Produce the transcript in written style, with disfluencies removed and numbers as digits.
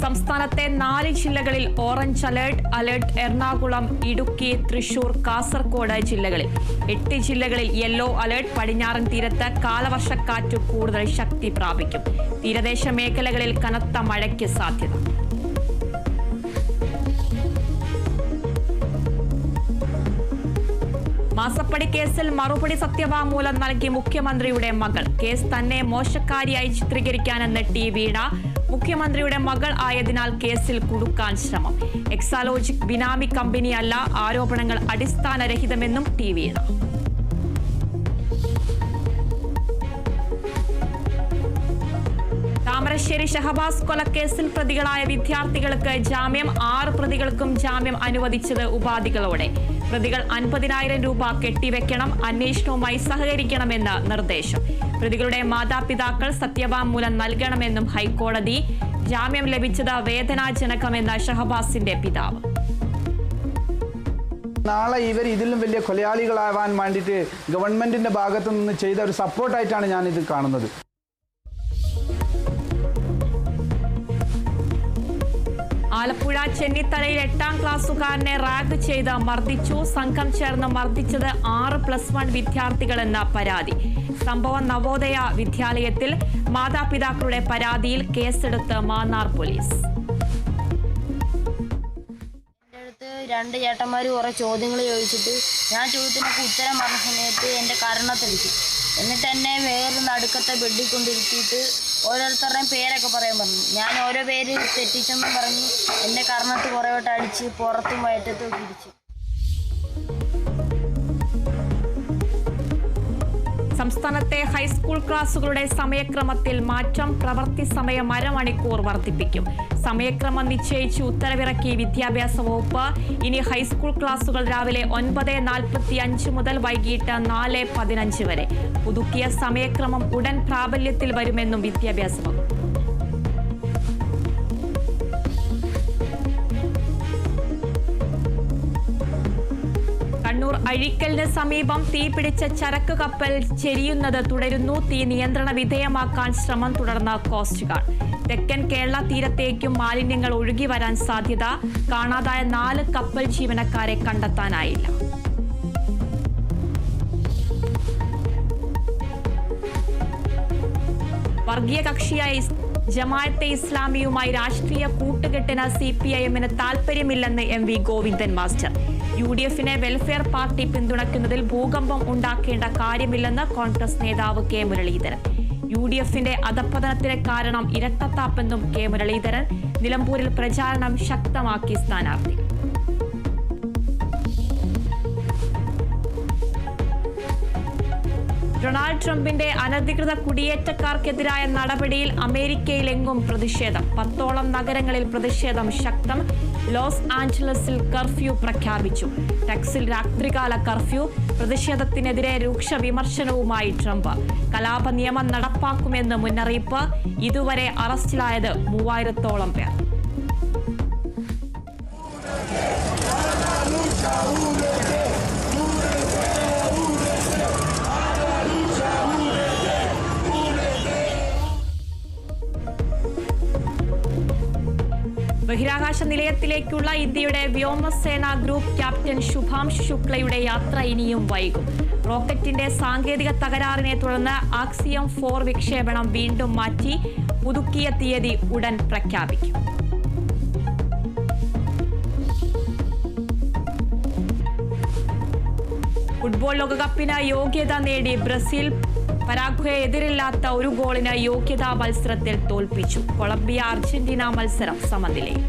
സംസ്ഥാനത്തെ 4 ജില്ലകളിൽ orange alert Ernakulam, Idukki, Thrissur, Kasaragod ജില്ലകളിൽ. 8 ജില്ലകളിൽ യെല്ലോ അലർട്ട്. പടിഞ്ഞാറൻ തീരത്ത് കാലവർഷക്കാറ്റ് കൂടുതൽ ശക്തി പ്രാപിക്കും. തീരദേശ മേഖലകളിൽ കനത്ത മഴയ്ക്ക് സാധ്യത. മാസപ്പടി കേസിൽ മറുപടി സത്യവാങ്മൂലം നൽകി മുഖ്യമന്ത്രിയുടെ മകൾ. കേസ് തന്നെ മോശക്കാരിയായി ചിത്രീകരിക്കാനെന്ന് ടി വീണ. മുഖ്യമന്ത്രിയുടെ മകൾ ആയതിനാൽ കേസിൽ കുടുക്കാൻ ശ്രമം. എക്സാലോജിക് ബിനാമി കമ്പനിയല്ല, ആരോപണങ്ങൾ അടിസ്ഥാനരഹിതമെന്നും ടി വീണ. താമരശ്ശേരി ഷഹബാസ് കൊലക്കേസിൽ പ്രതികളായ വിദ്യാർത്ഥികൾക്ക് ജാമ്യം. 6 പ്രതികൾക്കും ജാമ്യം അനുവദിച്ചത് ഉപാധികളോടെ. പ്രതികൾ 50,000 രൂപ കെട്ടിവെക്കണം. അന്വേഷണവുമായി സഹകരിക്കണമെന്ന് നിർദ്ദേശം. പ്രതികളുടെ മാതാപിതാക്കൾ സത്യവാങ്മൂലം നൽകണമെന്നും ഹൈക്കോടതി. ജാമ്യം ലഭിച്ചത് വേദനാജനകമെന്ന ഷഹബാസിന്റെ പിതാവ്. നാളെ ഇവർ ഇതിലും വലിയ കൊലയാളികളാവാൻ വേണ്ടിയിട്ട് ഗവൺമെന്റിന്റെ ഭാഗത്തു നിന്ന് ചെയ്ത ഒരു സപ്പോർട്ടായിട്ടാണ് ഞാൻ ഇത് കാണുന്നത്. ആലപ്പുഴ ചെന്നിത്തലയിൽ 8ാം ക്ലാസ്സുകാരനെ റാഗ് ചെയ്ത് മർദ്ദിച്ചു. സംഘം ചേർന്ന് മർദ്ദിച്ചത് 6+1 വിദ്യാർത്ഥികളെന്ന പരാതി. സംഭവം നവോദയ വിദ്യാലയത്തിൽ. മാതാപിതാക്കളുടെ പരാതിയിൽ കേസെടുത്ത് മാന്നാർ പോലീസ്. രണ്ട് ചേട്ടന്മാർ കുറെ ചോദ്യങ്ങൾ ചോദിച്ചിട്ട് ഞാൻ ചോദ്യത്തിനൊക്കെ ഉത്തരം പറഞ്ഞ സമയത്ത് എൻ്റെ കരണത്തടിച്ചു. എന്നിട്ട് എന്നെ വേറെ നടുക്കത്തെ ബെഡിൽ കൊണ്ടിരുത്തിയിട്ട് ഓരോരുത്തരുടെയും പേരൊക്കെ പറയാൻ പറഞ്ഞു. ഞാൻ ഓരോ പേര് തെറ്റിച്ചെന്നും പറഞ്ഞ് എന്നെ കർണത്ത് കുറേ വട്ടം അടിച്ച് പുറത്തും വയറ്റത്തും ഇടിച്ചു. സംസ്ഥാനത്തെ ഹൈസ്കൂൾ ക്ലാസുകളുടെ സമയക്രമത്തിൽ മാറ്റം. പ്രവൃത്തി സമയം അരമണിക്കൂർ വർദ്ധിപ്പിക്കും. സമയക്രമം നിശ്ചയിച്ച് ഉത്തരവിറക്കി വിദ്യാഭ്യാസ വകുപ്പ്. ഇനി ഹൈസ്കൂൾ ക്ലാസുകൾ രാവിലെ 9:45 മുതൽ വൈകിട്ട് 4:15 വരെ. പുതുക്കിയ സമയക്രമം ഉടൻ പ്രാബല്യത്തിൽ വരുമെന്നും വിദ്യാഭ്യാസ വകുപ്പ്. കണ്ണൂർ അഴീക്കലിന് സമീപം തീപിടിച്ച ചരക്ക് കപ്പൽ ചെരിയുന്നത് തുടരുന്നു. തീ നിയന്ത്രണ വിധേയമാക്കാൻ ശ്രമം തുടർന്ന കോസ്റ്റ് ഗാർഡ്. തെക്കൻ കേരള തീരത്തേക്കും മാലിന്യങ്ങൾ ഒഴുകി വരാൻ സാധ്യത. കാണാതായ 4 കപ്പൽ ജീവനക്കാരെ കണ്ടെത്താനായില്ല. വർഗീയ കക്ഷിയായി ജമാഅത്തെ ഇസ്ലാമിയുമായി രാഷ്ട്രീയ കൂട്ടുകെട്ടിന് CPIM-ന് താൽപര്യമില്ലെന്ന് MV ഗോവിന്ദൻ മാസ്റ്റർ. UDF-നെ വെൽഫെയർ പാർട്ടി പിന്തുണയ്ക്കുന്നതിൽ ഭൂകമ്പം ഉണ്ടാക്കേണ്ട കാര്യമില്ലെന്ന് കോൺഗ്രസ് നേതാവ് K മുരളീധരൻ. UDF-ന്റെ അധപ്പതനത്തിന് കാരണം ഇരട്ടത്താപ്പെന്നും K മുരളീധരൻ. നിലമ്പൂരിൽ പ്രചാരണം ശക്തമാക്കി സ്ഥാനാർത്ഥി. ഡൊണാൾഡ് ട്രംപിന്റെ അനധികൃത കുടിയേറ്റക്കാർക്കെതിരായ നടപടിയിൽ അമേരിക്കയിലെങ്ങും പ്രതിഷേധം. 10ഓളം നഗരങ്ങളിൽ പ്രതിഷേധം ശക്തം. ലോസ് ആഞ്ചലസിൽ കർഫ്യൂ പ്രഖ്യാപിച്ചു. ടെക്സിൽ രാത്രികാല കർഫ്യൂ. പ്രതിഷേധത്തിനെതിരെ രൂക്ഷ വിമർശനവുമായി ട്രംപ്. കലാപ നിയമം നടപ്പാക്കുമെന്ന് മുന്നറിയിപ്പ്. ഇതുവരെ അറസ്റ്റിലായത് 3000-ഓളം പേർ. ബഹിരാകാശ നിലയത്തിലേക്കുള്ള ഇന്ത്യയുടെ വ്യോമസേന ഗ്രൂപ്പ് ക്യാപ്റ്റൻ ശുഭാംശു ശുക്ലയുടെ യാത്ര ഇനിയും വൈകും. റോക്കറ്റിന്റെ സാങ്കേതിക തകരാറിനെ തുടർന്ന് ആക്സിയം 4 വിക്ഷേപണം വീണ്ടും മാറ്റി. പുതുക്കിയ തീയതി ഉടൻ പ്രഖ്യാപിക്കും. ഫുട്ബോൾ ലോകകപ്പിന് യോഗ്യത നേടി ബ്രസീൽ. പരാഗ്വയെ എതിരില്ലാത്ത 1 ഗോളിന് യോഗ്യതാ മത്സരത്തിൽ തോൽപ്പിച്ചു. കൊളംബിയ അർജന്റീന മത്സരം സമനിലയിൽ.